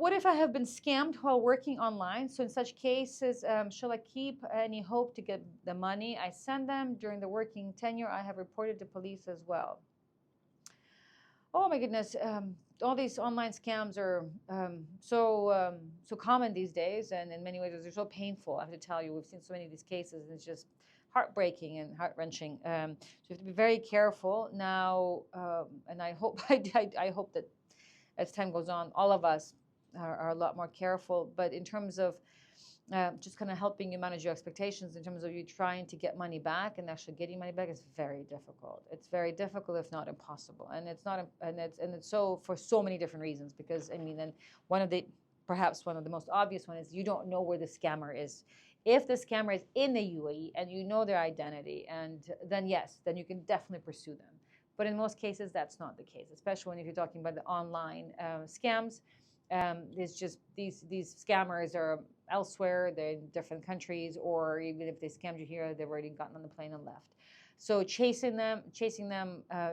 What if I have been scammed while working online? So in such cases, shall I keep any hope to get the money I send them during the working tenure? I have reported to police as well. Oh my goodness, all these online scams are so common these days, and in many ways they're so painful. I have to tell you, we've seen so many of these cases, and it's just heartbreaking and heart-wrenching. So you have to be very careful now, and I hope I hope that as time goes on, all of us are a lot more careful. But in terms of just kind of helping you manage your expectations in terms of you trying to get money back and actually getting money back is very difficult. It's very difficult, if not impossible. And it's not, and it's so for so many different reasons. Because I mean, and perhaps one of the most obvious one is you don't know where the scammer is. If the scammer is in the UAE and you know their identity, and then yes, then you can definitely pursue them. But in most cases, that's not the case, especially when if you're talking about the online scams. It's just these scammers are elsewhere, they're in different countries, or even if they scammed you here, they've already gotten on the plane and left. So chasing them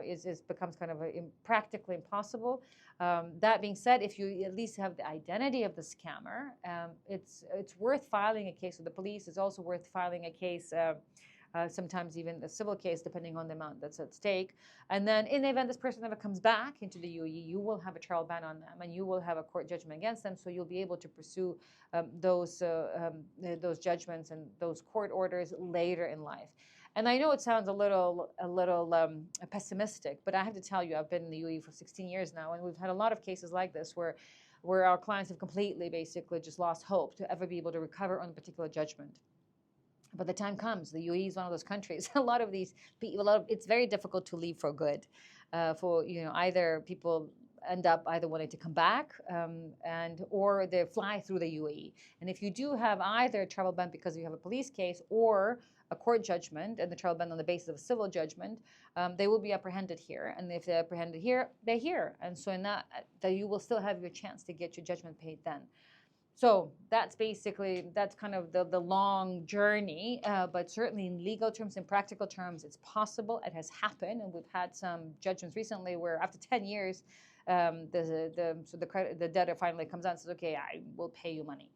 is becomes kind of practically impossible. That being said, if you at least have the identity of the scammer, it's worth filing a case with the police. It's also worth filing a case. Sometimes even a civil case, depending on the amount that's at stake. And then in the event this person never comes back into the UAE, you will have a trial ban on them and you will have a court judgment against them. So you'll be able to pursue those judgments and those court orders later in life. And I know it sounds a little pessimistic, but I have to tell you, I've been in the UAE for 16 years now, and we've had a lot of cases like this where our clients have completely basically just lost hope to ever be able to recover on a particular judgment. But the time comes. The UAE is one of those countries. A lot of these people, it's very difficult to leave for good. For either people end up either wanting to come back, or they fly through the UAE. And if you do have either a travel ban because you have a police case or a court judgment, and the travel ban on the basis of a civil judgment, they will be apprehended here. And if they're apprehended here, they're here. And so in that you will still have your chance to get your judgment paid then. So that's kind of the long journey, but certainly in legal terms, in practical terms, it's possible. It has happened, and we've had some judgments recently where after 10 years, the debtor finally comes out and says, "Okay, I will pay you money."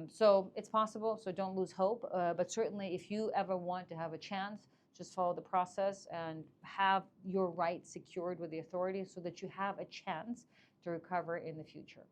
So it's possible. So don't lose hope. But certainly, if you ever want to have a chance, just follow the process and have your rights secured with the authorities so that you have a chance to recover in the future.